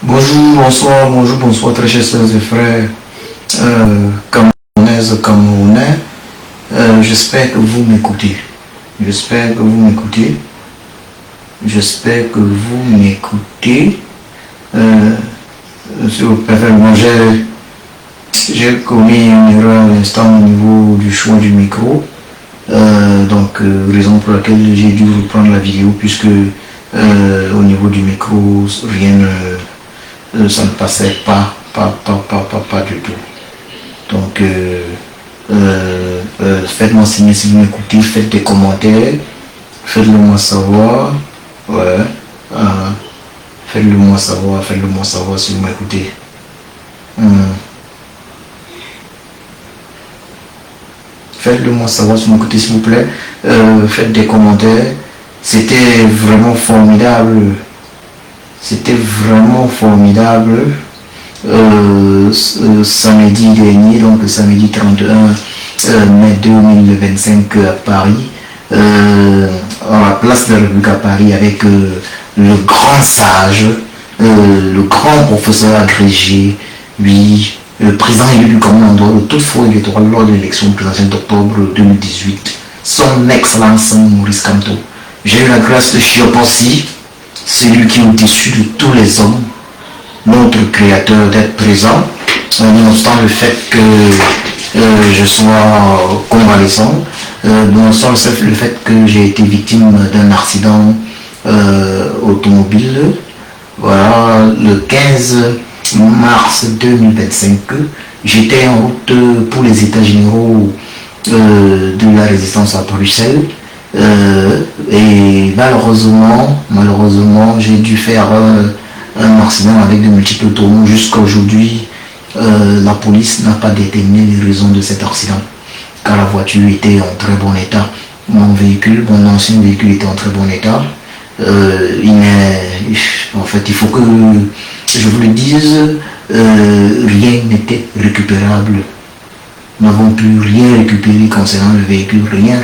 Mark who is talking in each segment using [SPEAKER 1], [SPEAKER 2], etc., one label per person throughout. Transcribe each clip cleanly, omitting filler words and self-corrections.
[SPEAKER 1] Bonjour, bonsoir, très chers sœurs et frères camerounaises, camerounais. J'espère que vous m'écoutez. J'espère que vous m'écoutez. J'espère que vous m'écoutez. S'il vous plaît, j'ai commis une erreur à l'instant au niveau du choix du micro. Raison pour laquelle j'ai dû reprendre la vidéo puisque au niveau du micro, rien ne ça ne passait pas du tout. Donc, faites-moi signer si vous m'écoutez, faites des commentaires, faites-le moi savoir. Ouais, faites-le moi savoir si vous m'écoutez. Faites-le moi savoir si vous m'écoutez, s'il vous plaît. Faites des commentaires. C'était vraiment formidable. C'était vraiment formidable. Samedi dernier, donc le samedi 31 mai 2025 à Paris, à la place de la République à Paris, avec le grand sage, le grand professeur agrégé, oui, le président élu du commandant de toute fois électorale lors de l'élection présidentielle d'octobre 2018, son excellence Maurice Kamto. J'ai eu la grâce de Chiopansi, celui qui est au-dessus de tous les hommes, notre créateur, d'être présent, nonobstant le fait que je sois convalescent, nonobstant le fait que j'ai été victime d'un accident automobile. Voilà, le 15 mars 2025, j'étais en route pour les états généraux de la résistance à Bruxelles. Et malheureusement, j'ai dû faire un accident avec de multiples tourments. Jusqu'à aujourd'hui, la police n'a pas déterminé les raisons de cet accident, car la voiture était en très bon état. Mon ancien véhicule était en très bon état. Il faut que je vous le dise, rien n'était récupérable. Nous n'avons pu rien récupérer concernant le véhicule, rien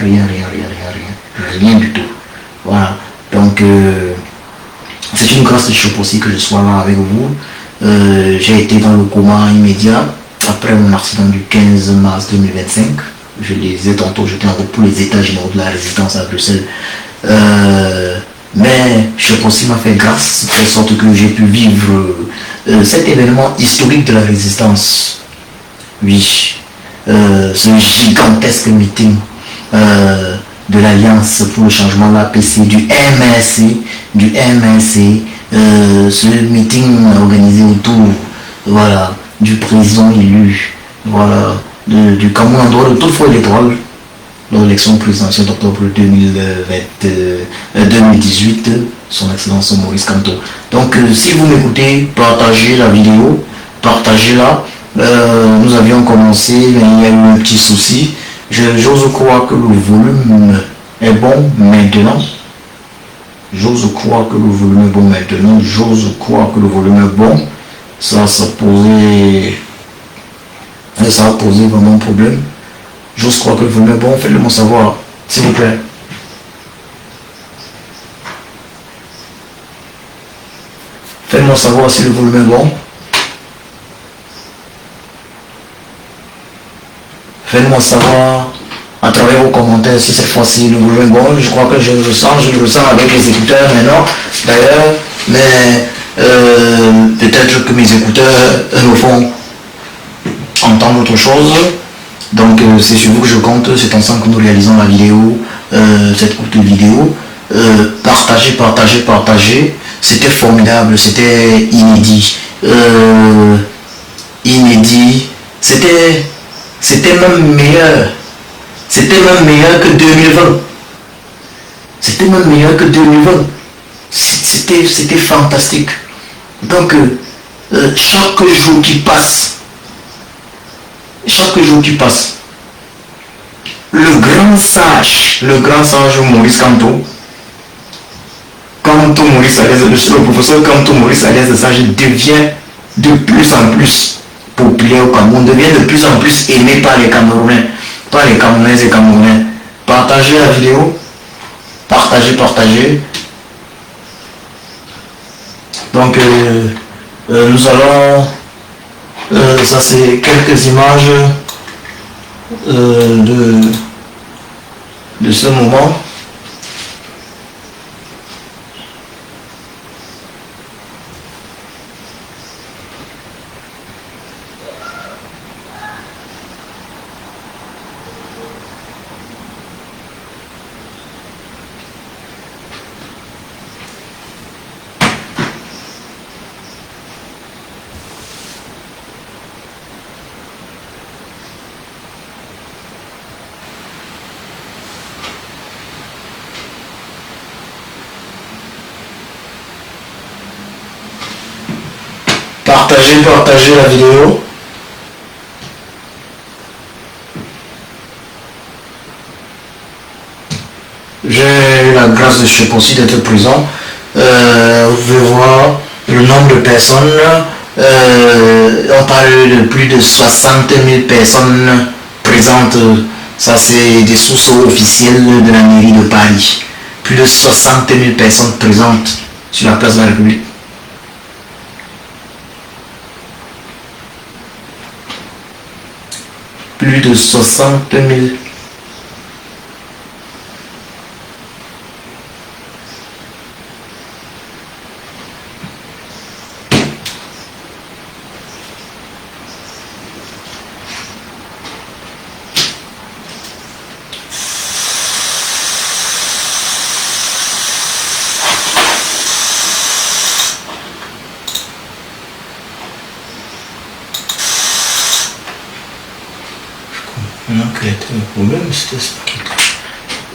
[SPEAKER 1] du tout. Voilà. Donc, c'est une grâce de choc aussi que je sois là avec vous. J'ai été dans le coma immédiat après mon accident du 15 mars 2025. Je le disais tantôt, j'étais en route pour les états généraux de la résistance à Bruxelles. Mais choc aussi m'a fait grâce, de telle sorte que j'ai pu vivre cet événement historique de la résistance. Oui. Ce gigantesque meeting de l'Alliance pour le changement de l'APC, du MRC, ce meeting organisé autour, voilà, du président élu, voilà, du Cameroun en dehors de toute fois électorale lors de l'élection présidentielle d'octobre 2018, son excellence Maurice Kamto. Donc, si vous m'écoutez, partagez la vidéo, partagez-la. Nous avions commencé, mais il y a eu un petit souci. J'ose croire que le volume est bon maintenant. J'ose croire que le volume est bon maintenant. J'ose croire que le volume est bon. Ça a posé vraiment un problème. J'ose croire que le volume est bon. Faites-le moi savoir, s'il vous plaît. Faites-moi savoir si le volume est bon. Faites-moi savoir à travers vos commentaires si cette fois-ci le volume est bon. Je crois que je le ressens avec les écouteurs maintenant d'ailleurs, mais peut-être que mes écouteurs me font entendre autre chose. Donc c'est sur vous que je compte, c'est ensemble que nous réalisons la vidéo, cette courte vidéo. Partagez. C'était formidable, c'était inédit. C'était même meilleur. C'était même meilleur que 2020. C'était fantastique. Donc, chaque jour qui passe, le grand sage Maurice Kamto, le professeur Kamto Maurice alias Sage devient de plus en plus populaire au Cameroun, devient de plus en plus aimé par les Camerounais, par les Camerounaises et Camerounais. Partagez la vidéo, partagez. Donc, Nous allons, ça c'est quelques images de ce moment. Partagez la vidéo. J'ai eu la grâce de chez Possi d'être présent. Vous pouvez voir le nombre de personnes. On parle de plus de 60 000 personnes présentes. Ça, c'est des sources officielles de la mairie de Paris. Plus de 60 000 personnes présentes sur la place de la République. Plus de 60 000.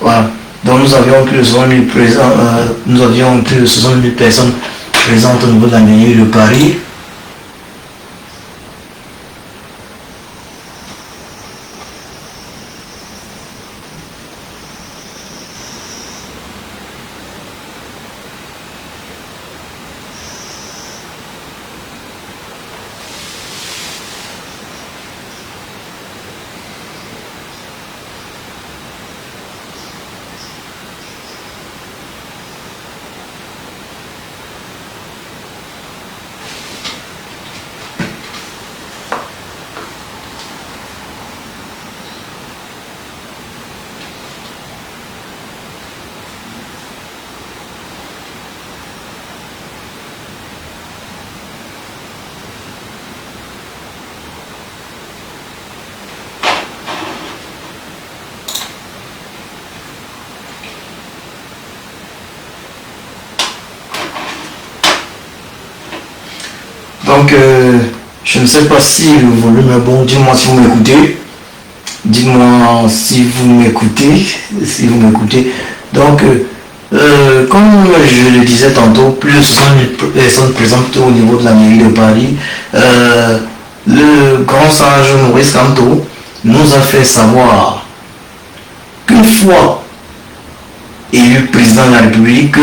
[SPEAKER 1] Voilà. Donc nous avions plus de 60 000 présents, nous avions plus de 60 000 personnes présentes au niveau de la mairie de Paris. Donc, je ne sais pas si le volume est bon. Dites-moi si vous m'écoutez. Dites-moi si vous m'écoutez. Si vous m'écoutez. Donc, comme je le disais tantôt, plus de 60 000 personnes présentes au niveau de la mairie de Paris. Le grand sage Maurice Kamto nous a fait savoir qu'une fois élu président de la République,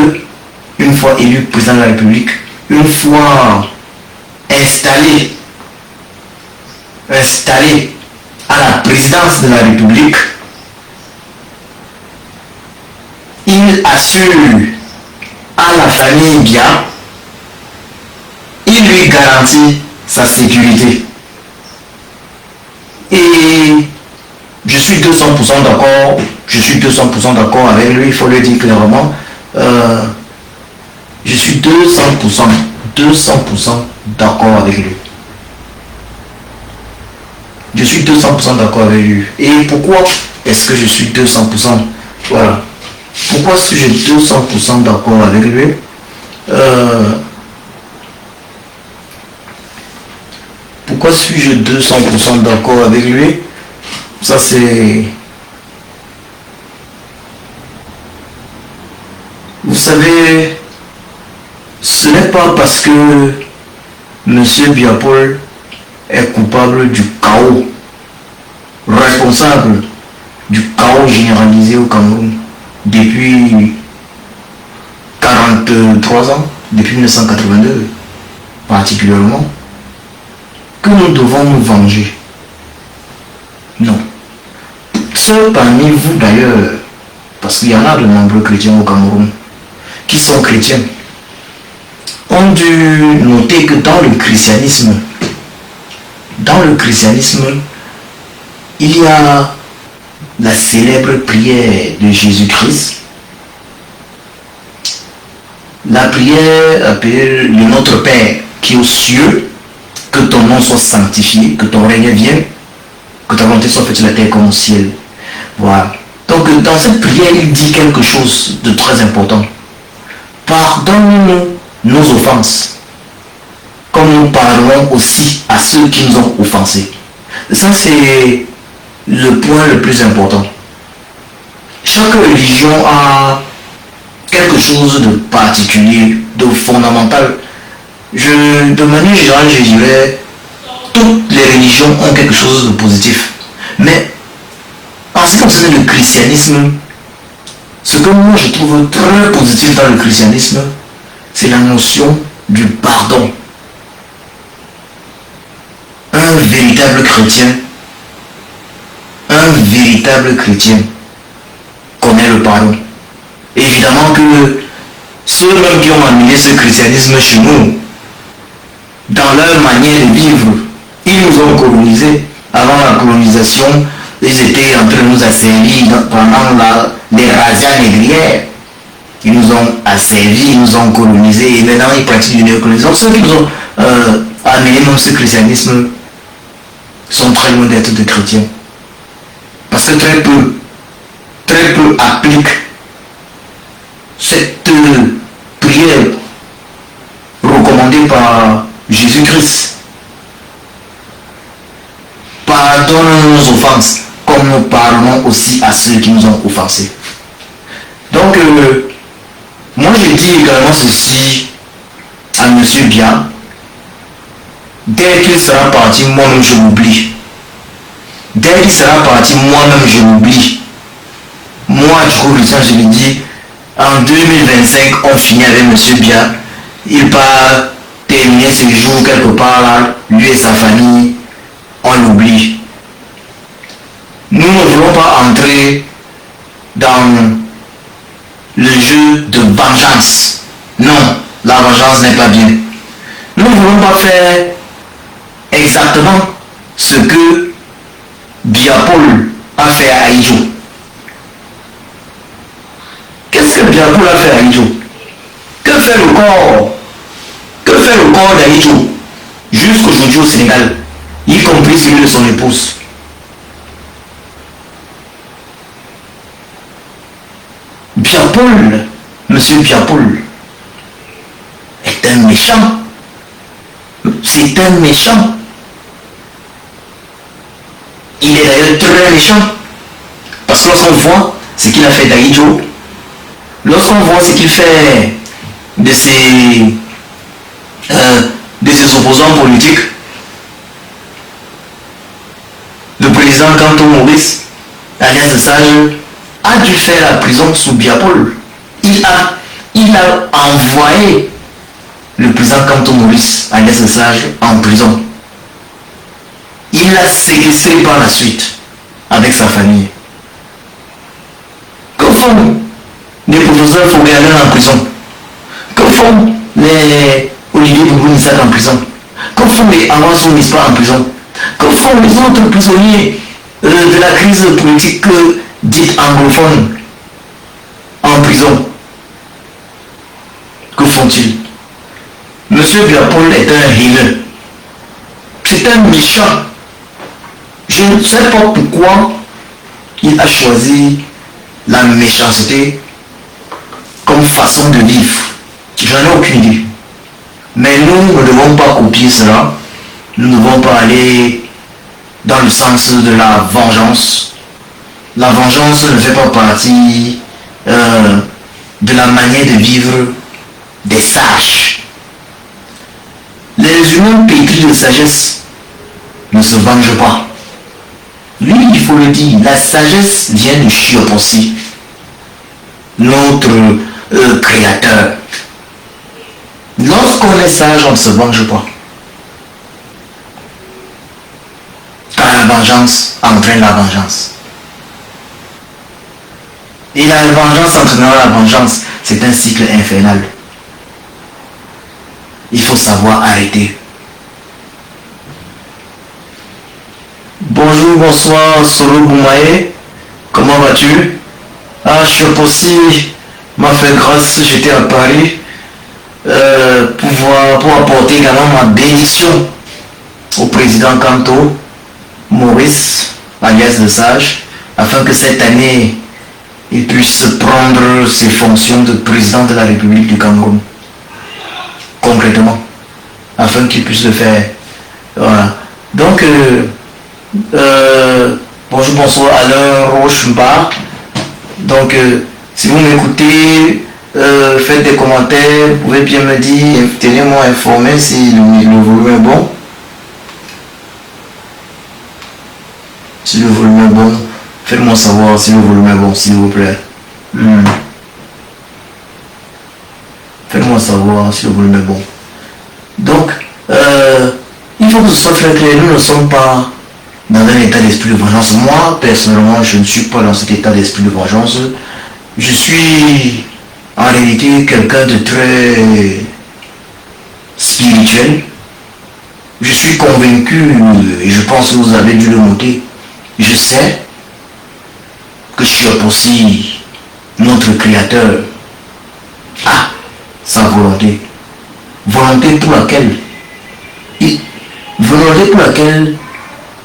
[SPEAKER 1] une fois installé à la présidence de la République, il assure à la famille Bia, il lui garantit sa sécurité. Et je suis 200% d'accord avec lui, il faut le dire clairement. Je suis 200% d'accord avec lui. Je suis 200% d'accord avec lui. Et pourquoi est-ce que je suis 200%? Voilà. Pourquoi est-ce que je suis 200% d'accord avec lui? Pourquoi suis-je 200% d'accord avec lui? Ça c'est... Vous savez, ce n'est pas parce que M. Biapol est coupable du chaos, responsable du chaos généralisé au Cameroun depuis 43 ans, depuis 1982 particulièrement, que nous devons nous venger. Non. Ceux parmi vous d'ailleurs, parce qu'il y en a de nombreux chrétiens au Cameroun, qui sont chrétiens, ont dû noter que dans le christianisme, il y a la célèbre prière de Jésus-Christ. La prière appelée le Notre Père qui est aux cieux, que ton nom soit sanctifié, que ton règne vienne, que ta volonté soit faite sur la terre comme au ciel. Voilà. Donc dans cette prière, il dit quelque chose de très important. Pardonne-nous nos offenses, comme nous pardonnons aussi à ceux qui nous ont offensés. Ça, c'est le point le plus important. Chaque religion a quelque chose de particulier, de fondamental. De manière générale, je dirais, toutes les religions ont quelque chose de positif. Mais en ce qui concerne le christianisme, ce que moi je trouve très positif dans le christianisme, c'est la notion du pardon. Un véritable chrétien connaît le pardon. Évidemment que ceux-mêmes qui ont amené ce christianisme chez nous, dans leur manière de vivre, ils nous ont colonisés. Avant la colonisation, ils étaient en train de nous asservir pendant les razzias négrières. Ils nous ont asservis, ils nous ont colonisés et maintenant ils pratiquent une néocolonisation. Ceux qui nous ont amené même ce christianisme sont très loin d'être des chrétiens. Parce que très peu appliquent cette prière recommandée par Jésus-Christ. Pardonne nos offenses, comme nous pardonnons aussi à ceux qui nous ont offensés. Donc, moi je dis également ceci à M. Bia. Dès qu'il sera parti, moi-même je m'oublie. Dès qu'il sera parti, moi-même je m'oublie. Moi, du coup, je lui dis, en 2025, on finit avec M. Bia. Il va terminer ce jour quelque part là, lui et sa famille, on l'oublie. Nous ne voulons pas entrer dans le jeu de vengeance. Non, la vengeance n'est pas bien. Nous ne voulons pas faire exactement ce que Biapol a fait à Aïdjo. Qu'est-ce que Biapol a fait à Aïdjo? Que fait le corps d'Aïdjo jusqu'aujourd'hui au Sénégal, y compris celui de son épouse? Biapol, monsieur Biapol, est un méchant. C'est un méchant. Il est d'ailleurs très méchant. Parce que lorsqu'on voit ce qu'il a fait d'Aïdjo, lorsqu'on voit ce qu'il fait de ses opposants politiques, le président Kanto Maurice, alias Sage, a dû faire la prison sous Biapol. Il a envoyé le président Kanto Maurice, alias Sage, en prison. Il l'a séquestré par la suite avec sa famille. Que font les professeurs Foguealin en prison? Que font les Olivier Boubounissa en prison? Que font les Avançons Nispa en prison? Que font les autres prisonniers de la crise politique dite anglophone en prison? Que font-ils? Monsieur Biapol est un healer. C'est un méchant. Je ne sais pas pourquoi il a choisi la méchanceté comme façon de vivre. J'en ai aucune idée. Mais nous ne devons pas copier cela. Nous ne devons pas aller dans le sens de la vengeance. La vengeance ne fait pas partie de la manière de vivre des sages. Les humains pétris de sagesse ne se vengent pas. Lui, il faut le dire, la sagesse vient de Shioponsi, notre créateur. Lorsqu'on est sage, on ne se venge pas. Car la vengeance entraîne la vengeance. Et la vengeance entraînera la vengeance, c'est un cycle infernal. il faut savoir arrêter. Bonjour, bonsoir, Solo Boumae. Comment vas-tu? Ah, Chopossi m'a fait grâce, j'étais à Paris pour apporter également ma bénédiction au président Kanto, Maurice, alias Le Sage, afin que cette année, il puisse prendre ses fonctions de président de la République du Cameroun. Concrètement, afin qu'il puisse le faire. Voilà. Donc, bonjour, bonsoir, Alain Rochembar. Donc, si vous m'écoutez, faites des commentaires, vous pouvez bien me dire, tenez-moi informé si le volume est bon. Si le volume est bon, faites-moi savoir si le volume est bon, s'il vous plaît. Faites-moi savoir si le volume est bon. Donc, il faut que ce soit très clair, nous ne sommes pas dans un état d'esprit de vengeance. Moi, personnellement, je ne suis pas dans cet état d'esprit de vengeance. Je suis en réalité quelqu'un de très spirituel. Je suis convaincu, et je pense que vous avez dû le noter, je sais que Chopossi, notre créateur, a sa volonté. Volonté pour laquelle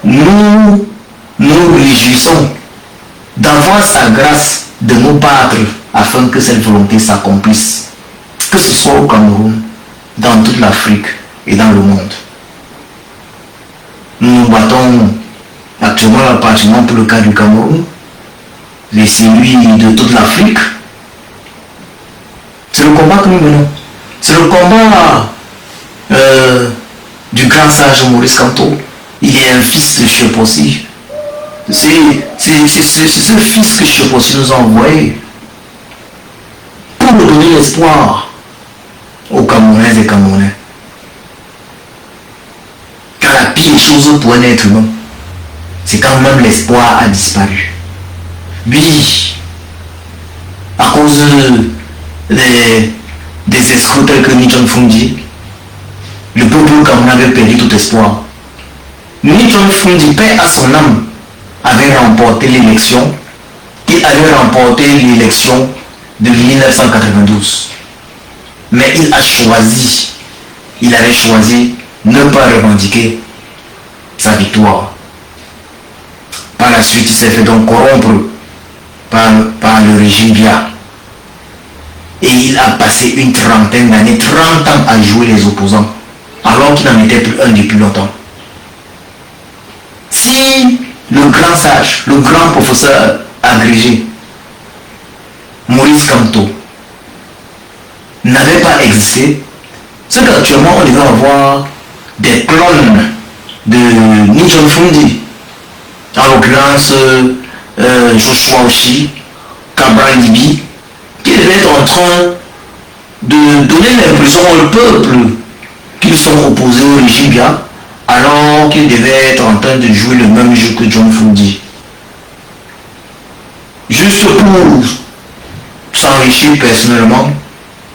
[SPEAKER 1] nous nous réjouissons d'avoir sa grâce de nous battre afin que cette volonté s'accomplisse, que ce soit au Cameroun, dans toute l'Afrique et dans le monde. Nous nous battons actuellement pratiquement pour le cas du Cameroun, et celui de toute l'Afrique. C'est le combat que nous menons. C'est le combat du grand sage Maurice Kanto. Il est un fils de Chopossi. C'est ce fils que Chopossi nous a envoyé pour nous donner l'espoir aux Camerounaises et Camerounais. Car la pire chose pour un être humain, c'est quand même l'espoir a disparu. Oui, à cause des escrocs tels que Ni John Fundi, le peuple camerounais avait perdu tout espoir. Ni John Fundi, paix à son âme, avait remporté l'élection. Il avait remporté l'élection de 1992. Mais il avait choisi ne pas revendiquer sa victoire. Par la suite, il s'est fait donc corrompre par le régime Biya. Et il a passé une trentaine d'années, 30 ans à jouer les opposants, alors qu'il n'en était plus un depuis longtemps. Si le grand sage, le grand professeur agrégé, Maurice Kanto, n'avait pas existé, c'est qu'actuellement on devait avoir des clones de Ni John Fundi, en l'occurrence Joshua Oshi, Cabral Libi, qui devaient être en train de donner l'impression au peuple qu'ils sont opposés au régime Biya, alors qu'ils devaient être en train de jouer le même jeu que John Fundi. Juste pour s'enrichir personnellement,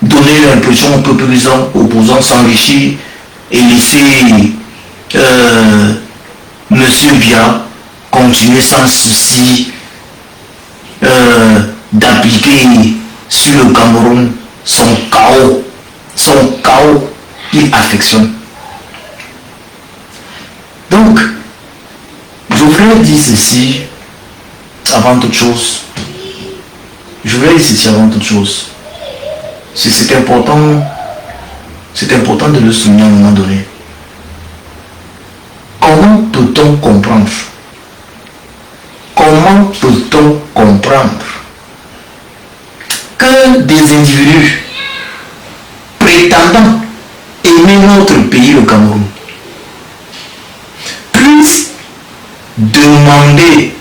[SPEAKER 1] donner l'impression au peuple qu'ils sont opposants, s'enrichir et laisser Monsieur Biya continuer sans souci d'appliquer sur le Cameroun son chaos qu'il affectionne. Donc, je voudrais dire ceci avant toute chose. C'est important de le souligner à un moment donné. Comment peut-on comprendre que des individus prétendant aimer notre pays, le Cameroun, puissent demander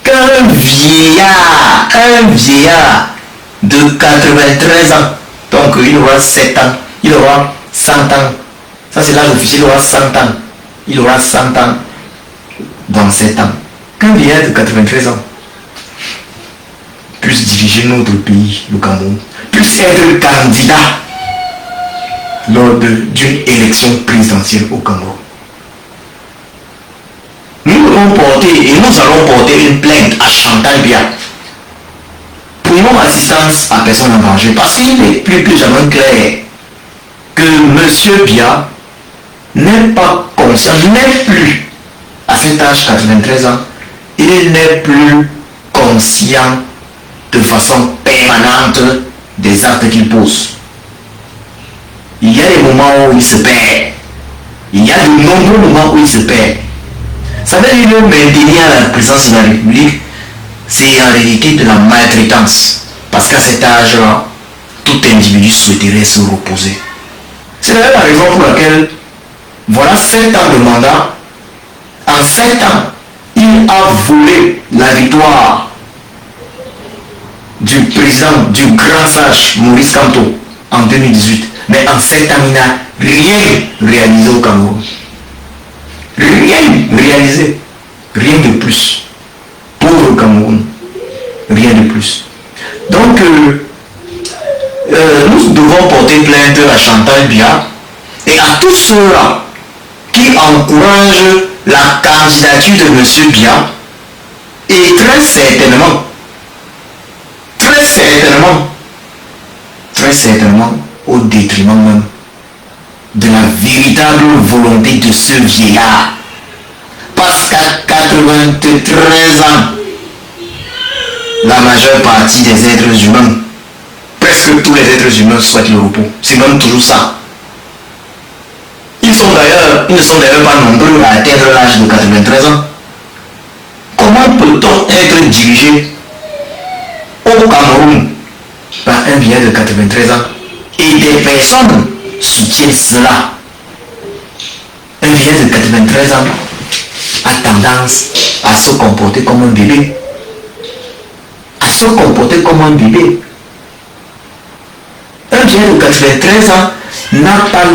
[SPEAKER 1] qu'un vieillard de 93 ans, donc il aura 7 ans, il aura 100 ans, ça c'est l'âge officiel, il aura 100 ans, il aura 100 ans dans 7 ans, qu'un vieillard de 93 ans puisse diriger notre pays, le Cameroun, puisse être candidat lors d'une élection présidentielle au Cameroun. Nous devons porter et nous allons porter une plainte à Chantal Biya pour non-assistance à personne en danger, parce qu'il est plus que jamais clair que M. Biya n'est pas conscient, n'est plus, à cet âge, 93 ans, il n'est plus conscient de façon permanente des actes qu'il pose. Il y a des moments où il se perd. Il y a de nombreux moments où il se perd. Ça veut dire que maintenir la présence de la République, c'est en réalité de la maltraitance. Parce qu'à cet âge-là, tout individu souhaiterait se reposer. C'est d'ailleurs la raison pour laquelle, voilà 7 ans de mandat. En 7 ans, il a volé la victoire du président, du grand sage Maurice Kamto en 2018. Mais en 7 ans, il n'a rien réalisé au Cameroun. Rien réalisé. Rien de plus. Pauvre Cameroun. Rien de plus. Donc, nous devons porter plainte à Chantal Biya et à tous ceux-là qui encouragent la candidature de M. Biya, et très certainement, au détriment même de la véritable volonté de ce vieillard. Parce qu'à 93 ans, la majeure partie des êtres humains, presque tous les êtres humains souhaitent le repos. C'est même toujours ça. Ils ne sont d'ailleurs pas nombreux à atteindre l'âge de 93 ans. Comment peut-on être dirigé au Cameroun par un vieillard de 93 ans et des personnes soutiennent cela? Un vieillard de 93 ans a tendance à se comporter comme un bébé. Un vieillard de 93 ans n'a pas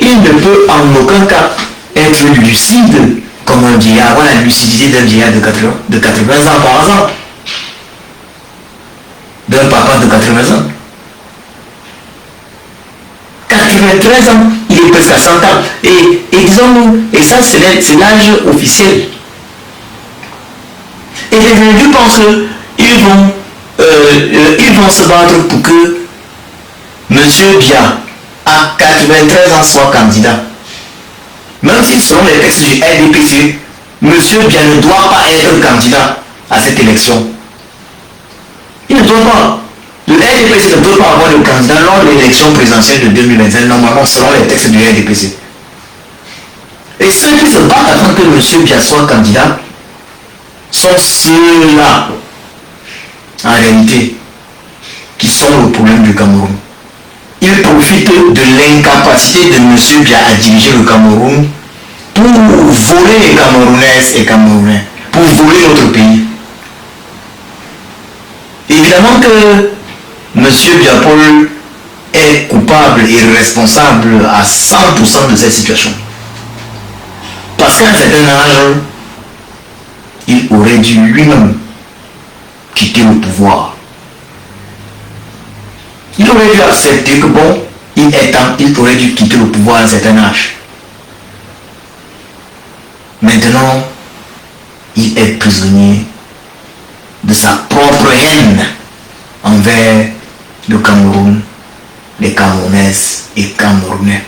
[SPEAKER 1] il ne peut en aucun cas être lucide comme un vieillard, avoir la lucidité d'un vieillard de 80 ans par exemple, d'un papa de 80 ans. 93 ans, il est presque à 100 ans. Et disons-nous, et ça c'est l'âge officiel. Et les individus pensent qu'ils vont se battre pour que M. Biya, à 93 ans, soit candidat. Même si selon les textes du RDPC, M. Biya ne doit pas être candidat à cette élection. Il ne doit pas. Le RDPC ne peut pas avoir le candidat lors de l'élection présidentielle de 2025, normalement selon les textes du RDPC. Et ceux qui se battent afin que M. Biya soit candidat sont ceux-là, en réalité, qui sont le problème du Cameroun. Ils profitent de l'incapacité de M. Biya à diriger le Cameroun pour voler les Camerounaises et Camerounais, pour voler notre pays. Évidemment que M. Biya Paul est coupable et responsable à 100% de cette situation. Parce qu'à un certain âge, il aurait dû lui-même quitter le pouvoir. Il aurait dû accepter que bon, il aurait dû quitter le pouvoir à un certain âge. Maintenant, il est prisonnier de sa propre haine envers le Cameroun, les Camerounaises et Camerounais.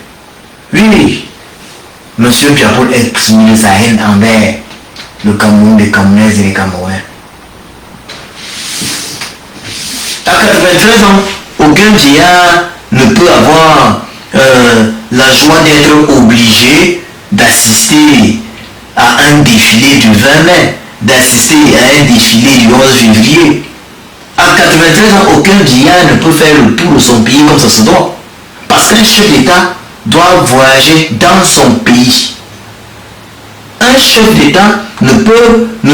[SPEAKER 1] Oui, M. Biya Paul est prisonnier de sa haine envers le Cameroun, les Camerounaises et les Camerounais. À 93 ans, aucun vieillard ne peut avoir la joie d'être obligé d'assister à un défilé du 20 mai, d'assister à un défilé du 11 février. À 93 ans, aucun vieillard ne peut faire le tour de son pays comme ça se doit. Parce qu'un chef d'État doit voyager dans son pays. Un chef d'État ne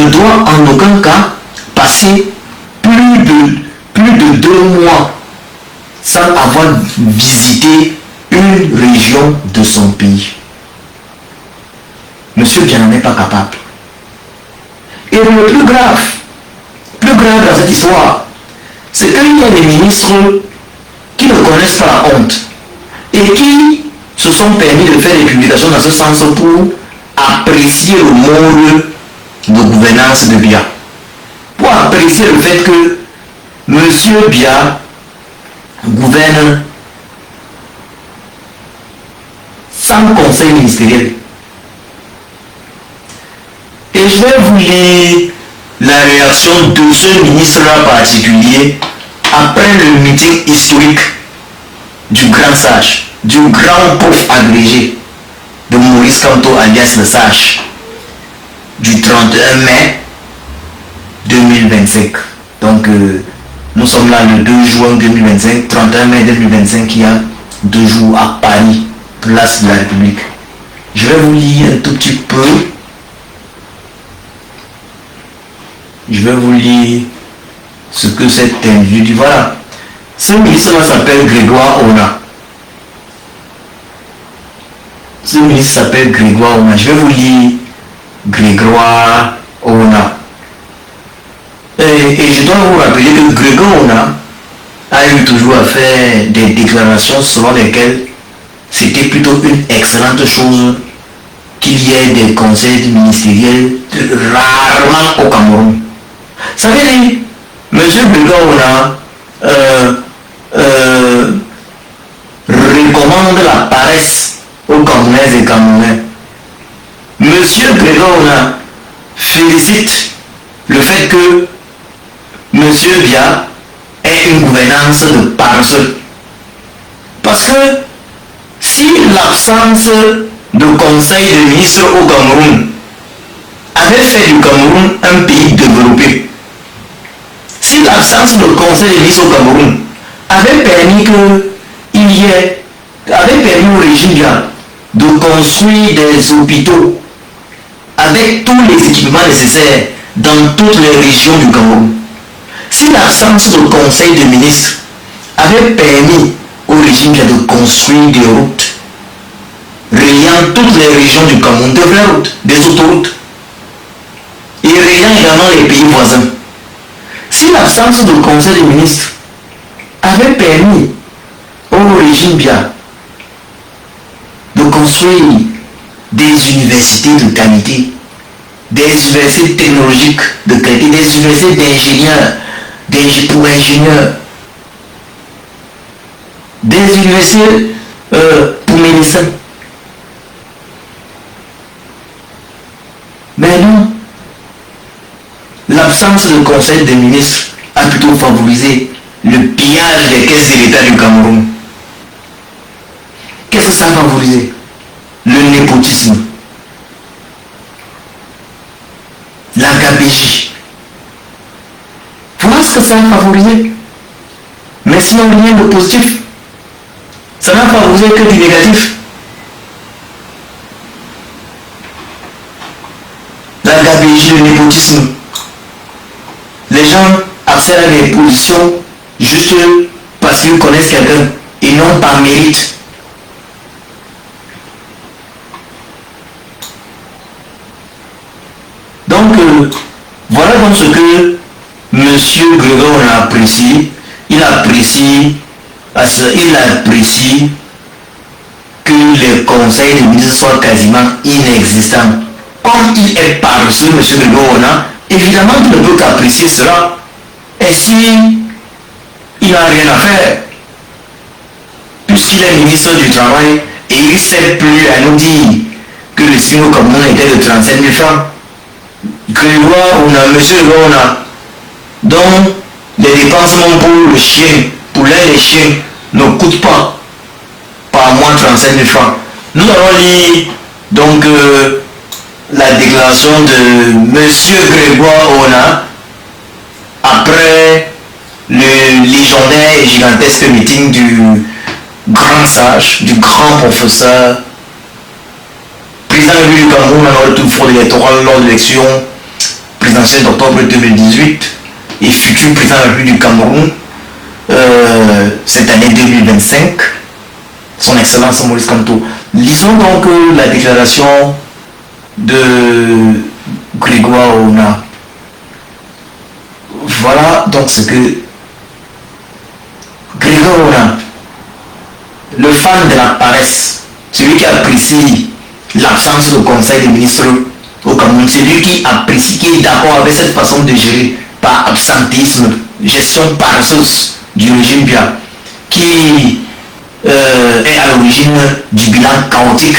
[SPEAKER 1] doit en aucun cas passer plus de 2 mois sans avoir visité une région de son pays. Monsieur Biya n'en est pas capable. Et le plus grave dans cette histoire, c'est qu'il y a des ministres la honte et qui se sont permis de faire des publications dans ce sens pour apprécier le mode de gouvernance de Biya. Pour apprécier le fait que M. Biya gouverne sans conseil ministériel. Et je vais vous lire la réaction de ce ministre-là particulier après le meeting historique du grand sage, du grand prof agrégé de Maurice Kamto alias le sage, du 31 mai 2025. Donc nous sommes là le 2 juin 2025, 31 mai 2025, il y a 2 jours à Paris, place de la République. Je vais vous lire un tout petit peu. Je vais vous lire ce que cet individu dit. Voilà. Ce ministre-là s'appelle Grégoire Ona. Ce ministre s'appelle Grégoire Ona. Je vais vous lire Grégoire Ona. Et je dois vous rappeler que Grégoire Ona a eu toujours à faire des déclarations selon lesquelles c'était plutôt une excellente chose qu'il y ait des conseils ministériels rarement au Cameroun. Ça veut dire, M. Grégoire Ona recommande la paresse aux Camerounaises et Camerounais. M. Grégoire Ona félicite le fait que M. Biya ait une gouvernance de paresseux. Parce que si l'absence de conseil de ministre au Cameroun avait fait du Cameroun un pays développé, si l'absence de conseil de ministre au Cameroun avait permis au régime Biya de construire des hôpitaux avec tous les équipements nécessaires dans toutes les régions du Cameroun, si l'absence de conseil de ministre avait permis au régime de construire des routes reliant toutes les régions du Cameroun, de vraies routes, des autoroutes, et reliant également les pays voisins, si l'absence de conseil de ministre avait permis au régime Biya de construire des universités de qualité, des universités technologiques de qualité, des universités d'ingénieurs, pour ingénieurs, des universités pour médecins. Mais non, l'absence de conseil des ministres a plutôt favorisé le pillage des caisses de l'État du Cameroun. Qu'est-ce que ça a favorisé? Le népotisme, la gabégie. Voilà ce que ça a favorisé. Mais sinon, rien de positif. Ça n'a favorisé que du négatif. La gabégie, le népotisme. Les gens accèdent à des positions juste parce qu'ils connaissent quelqu'un et non par mérite. Donc, voilà donc ce que M. Grégoire a apprécié. Il apprécie que les conseils de ministres soient quasiment inexistants. Comme il est paresseux, M. Grégoire, évidemment qu'il ne peut qu'apprécier cela. Et si il n'a rien à faire, puisqu'il est ministre du Travail, et il ne sait plus à nous dire que le signe au Cameroun était de 35 000 francs. Grégoire, M. Grégoire, dont les dépenses pour le chien, pour les chiens, ne coûtent pas par mois 35 000 francs. Nous allons lire donc la déclaration de M. Grégoire Ona après le légendaire et gigantesque meeting du grand sage, du grand professeur, président du Cameroun lors du fraude électorale lors de l'élection présidentielle d'octobre 2018 et futur président de la République du Cameroun cette année 2025, son excellence Maurice Kamto. Lisons donc la déclaration de Grégoire Ona. Voilà donc ce que Grégoire Ona le fan de la paresse, celui qui apprécie l'absence de conseil des ministres au Cameroun, celui qui apprécie, qui est d'accord avec cette façon de gérer par absentéisme, gestion paresseuse du régime Biya, qui est à l'origine du bilan chaotique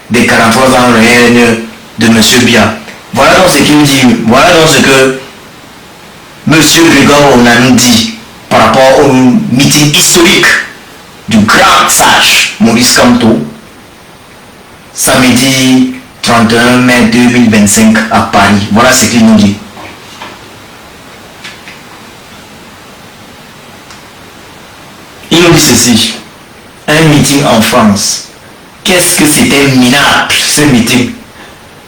[SPEAKER 1] des 43 ans de règne de M. Biya. Voilà donc ce qu'il dit, voilà donc ce que M. Grégoire Ona nous dit par rapport au meeting historique du grand sage Maurice Kamto, samedi 31 mai 2025 à Paris. Voilà ce qu'il nous dit. Il nous dit ceci: un meeting en France. Qu'est-ce que c'était minable ce meeting?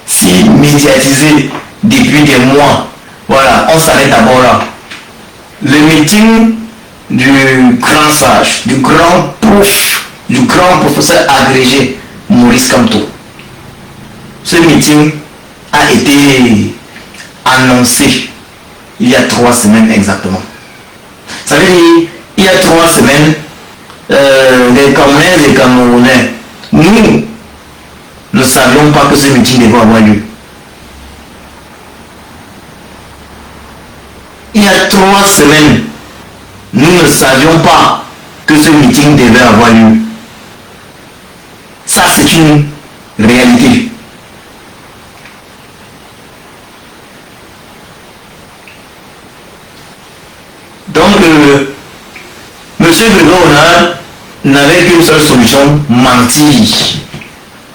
[SPEAKER 1] Si médiatisé depuis des mois. Voilà, on s'arrête d'abord là. Le meeting du grand sage, du grand prof, du grand professeur agrégé Maurice Kamto. Ce meeting a été annoncé il y a 3 semaines exactement. Ça veut dire, il y a 3 semaines, les Camerounais et les Camerounais, nous ne savions pas que ce meeting devait avoir lieu. Il y a 3 semaines, nous ne savions pas que ce meeting devait avoir lieu. Ça, c'est une réalité. Donc, M. Grégoire n'avait qu'une seule solution: mentir.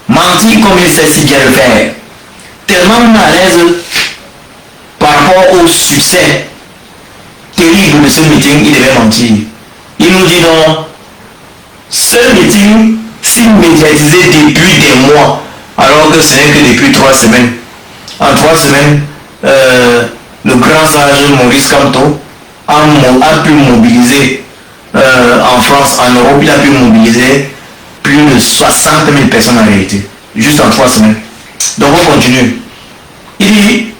[SPEAKER 1] Mentir comme il sait si bien le faire. Tellement à l'aise par rapport au succès terrible de ce meeting, il devait mentir. Il nous dit non, ce meeting, si médiatisé depuis des mois, alors que ce n'est que depuis 3 semaines. En 3 semaines, le grand sage Maurice Kamto a pu mobiliser en France, en Europe, il a pu mobiliser plus de 60 000 personnes en réalité, juste en 3 semaines. Donc on continue. Il dit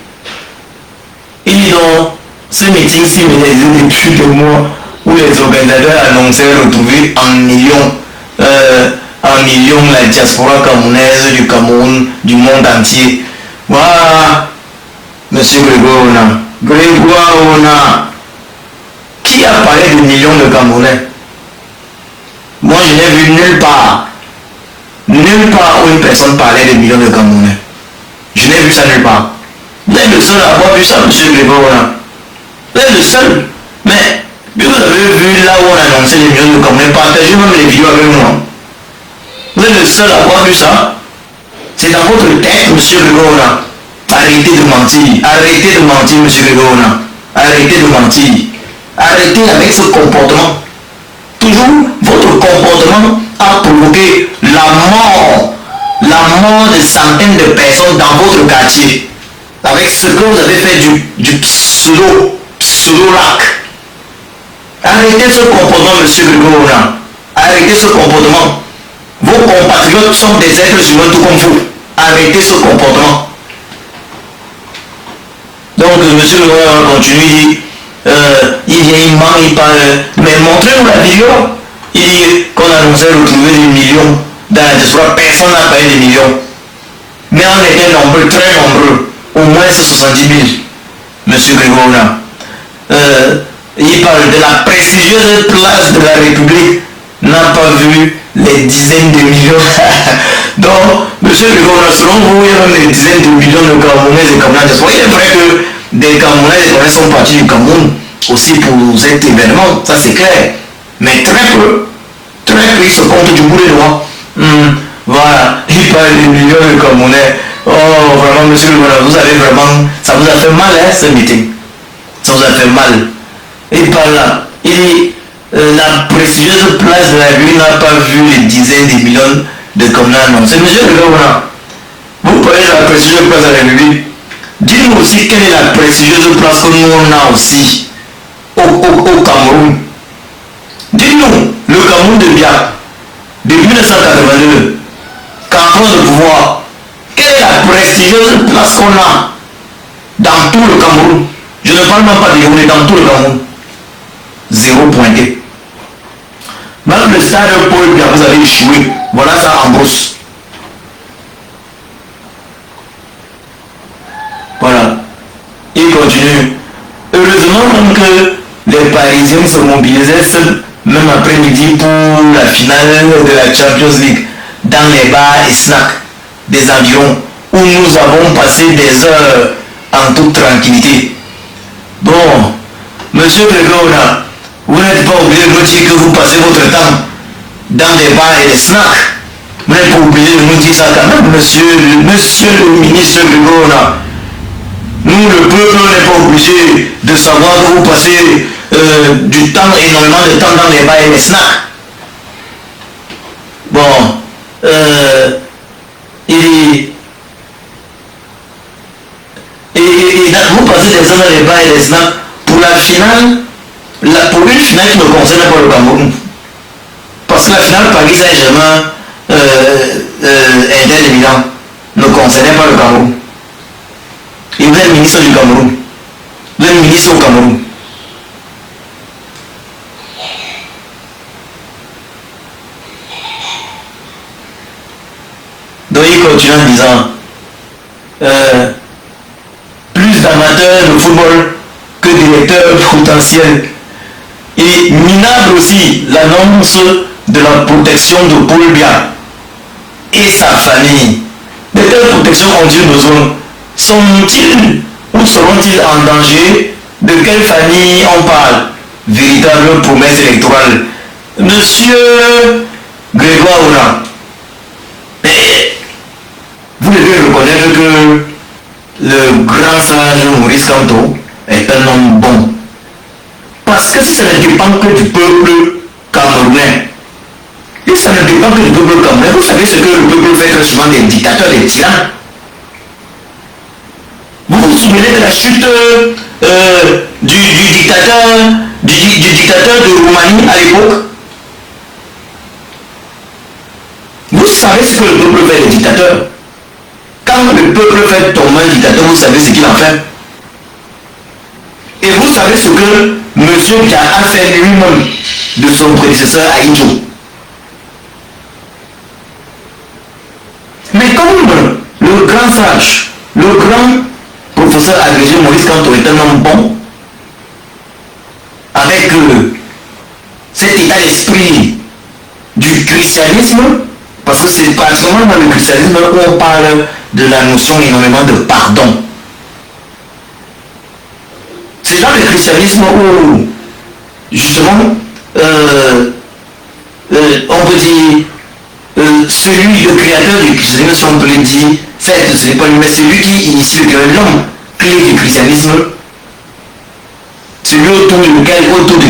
[SPEAKER 1] donc, ce meeting s'est médiatisé depuis 2 mois, où les organisateurs annonçaient retrouver en millions la diaspora camerounaise du Cameroun, du monde entier. Voilà, Monsieur Grégoire Ona, qui a parlé de millions de Camerounais? Moi, je n'ai vu nulle part où une personne parlait de millions de Camerounais. Je n'ai vu ça nulle part. Vous êtes le seul à avoir vu ça, M. Grégoire Ona. Vous êtes le seul. Mais, vous avez vu là où on annonçait les millions de Camerounais, partagez même les vidéos avec moi. Vous êtes le seul à avoir vu ça. C'est dans votre tête, M. Grégoire Ona. Arrêtez de mentir. Arrêtez de mentir, M. Grégoire Ona. Arrêtez de mentir. Arrêtez avec ce comportement. Toujours, votre comportement a provoqué la mort de centaines de personnes dans votre quartier. Avec ce que vous avez fait du pseudo-rack. Arrêtez ce comportement, M. Grégoire. Arrêtez ce comportement. Vos compatriotes sont des êtres humains tout comme vous. Arrêtez ce comportement. Donc, M. Grégoire continue, il vient, il ment, il parle. Mais montrez-nous la vidéo. Il dit qu'on annonçait retrouver des millions dans la diaspora. Personne n'a parlé des millions. Mais on était nombreux, très nombreux. Au moins 70 000. Monsieur Grégoire. Il parle de la prestigieuse place de la République. N'a pas vu les dizaines de millions. Donc, monsieur Grégoire, selon vous, il y a même des dizaines de millions de Camerounais et Camerounais. Il est vrai que des Camerounais et Camerounais sont partis du Cameroun aussi pour cet événement, ça c'est clair. Mais très peu, ils se comptent du bout des doigts. Voilà, il parle des millions de Camerounais. Oh, vraiment, monsieur le gouverneur, vous avez vraiment, ça vous a fait mal, hein, ce meeting. Ça vous a fait mal. Il parle là, il dit, la prestigieuse place de la République n'a pas vu les dizaines de millions de Camerounais annoncés. Monsieur le gouverneur, vous parlez de la prestigieuse place de la République. Dites-nous aussi quelle est la prestigieuse place que nous on a aussi au Cameroun. Dites-nous, le Cameroun de Biya, depuis 1982, canton de pouvoir, quelle est la prestigieuse place qu'on a dans tout le Cameroun? Je ne parle même pas de Yaoundé, dans tout le Cameroun. Zéro pointé. Même le stade Paul Biya, vous avez échoué. Voilà ça en brousse. Voilà. Il continue. Heureusement même que les Parisiens se mobilisaient même après-midi pour la finale de la Champions League dans les bars et snacks des environs où nous avons passé des heures en toute tranquillité. Bon, monsieur Gregor, vous n'êtes pas obligé de nous dire que vous passez votre temps dans des bars et des snacks. Vous n'êtes pas obligé de nous dire ça quand même, monsieur le ministre Gregor. Nous, le peuple, n'est pas obligé de savoir que vous passez du temps, énormément de temps dans les bars et les snacks. Bon, vous passez des heures dans les bars et les snacks pour la finale, pour une finale qui ne concerne pas le Cameroun. Parce que la finale Paris Saint-Germain Inter de Milan ne concernait pas le Cameroun. Et vous êtes ministre du Cameroun. Vous êtes ministre au Cameroun. Donc il continue en disant plus d'amateurs de football que d'électeurs potentiels. Et minable aussi l'annonce de la protection de Paul Biya et sa famille. De quelle protection ont-ils besoin? Sont-ils ou seront-ils en danger? De quelle famille on parle? Véritable promesse électorale. Monsieur Grégoire Ouna, vous devez reconnaître que le grand sage Maurice Kamto est un homme bon. Parce que ça ne dépend que du peuple camerounais. Et ça ne dépend que du peuple camerounais. Vous savez ce que le peuple fait très souvent, des dictateurs, des tyrans. Vous vous souvenez de la chute du dictateur de Roumanie à l'époque? Vous savez ce que le peuple fait des dictateurs. Quand le peuple fait tomber un dictateur, vous savez ce qu'il en fait. Et vous savez ce que M. Biya a fait lui-même de son prédécesseur Aïdjo. Mais comme le grand sage, le grand professeur agrégé Maurice Kamto est un homme bon, avec cet état d'esprit du christianisme, parce que c'est particulièrement dans le christianisme où on parle de la notion énormément de pardon. C'est dans le christianisme où, justement, on peut dire, le créateur du christianisme, si on peut le dire, certes, ce n'est pas lui, mais celui qui initie l'homme clé du christianisme, celui autour de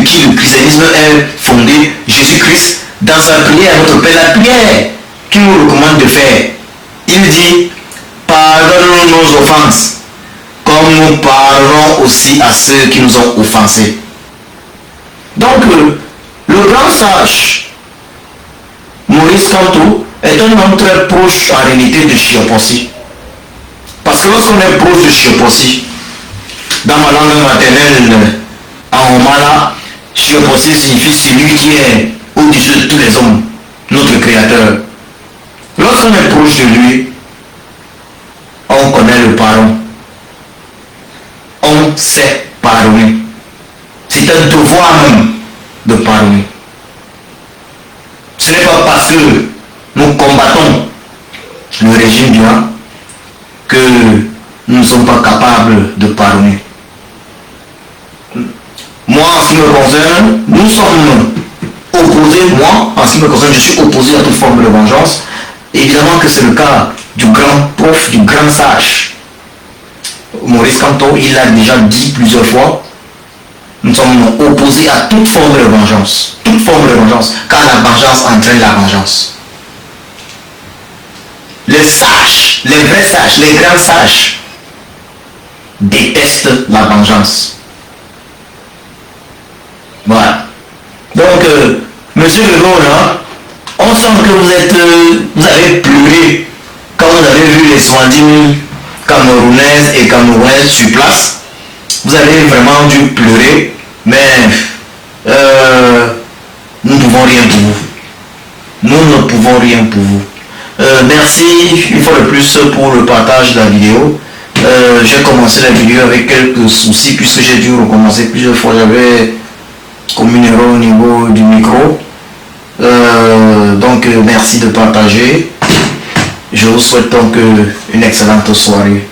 [SPEAKER 1] qui le christianisme est fondé, Jésus-Christ, dans sa prière à notre Père, la prière qu'il nous recommande de faire. Il dit, pardonne nos offenses, comme nous pardonnons aussi à ceux qui nous ont offensés. Donc, le grand sage, Maurice Kamto, est un homme très proche en réalité de Chioponsi. Parce que lorsqu'on est proche de Chioponsi, dans ma langue maternelle, en Omala, Chioponsi signifie celui qui est au-dessus de tous les hommes, notre créateur. Lorsqu'on est proche de lui, on connaît le pardon. On sait pardonner. C'est un devoir même de pardonner. Ce n'est pas parce que nous combattons le régime Biya que nous ne sommes pas capables de pardonner. Moi, en ce qui me concerne, nous sommes opposés, moi, en ce qui me concerne, je suis opposé à toute forme de vengeance. Évidemment que c'est le cas du grand prof, du grand sage. Maurice Kamto, il l'a déjà dit plusieurs fois, nous sommes opposés à toute forme de vengeance. Toute forme de vengeance, car la vengeance entraîne la vengeance. Les sages, les vrais sages, les grands sages détestent la vengeance. Voilà. Donc, monsieur Gregor, on sent que vous avez pleuré quand vous avez vu les 70 000 Camerounaises et Camerounais sur place. Vous avez vraiment dû pleurer, mais nous pouvons pouvons rien pour vous. Nous ne pouvons rien pour vous. Merci une fois de plus pour le partage de la vidéo. J'ai commencé la vidéo avec quelques soucis puisque j'ai dû recommencer plusieurs fois. J'avais comme une erreur au niveau du micro. Donc merci de partager. Je vous souhaite donc une excellente soirée.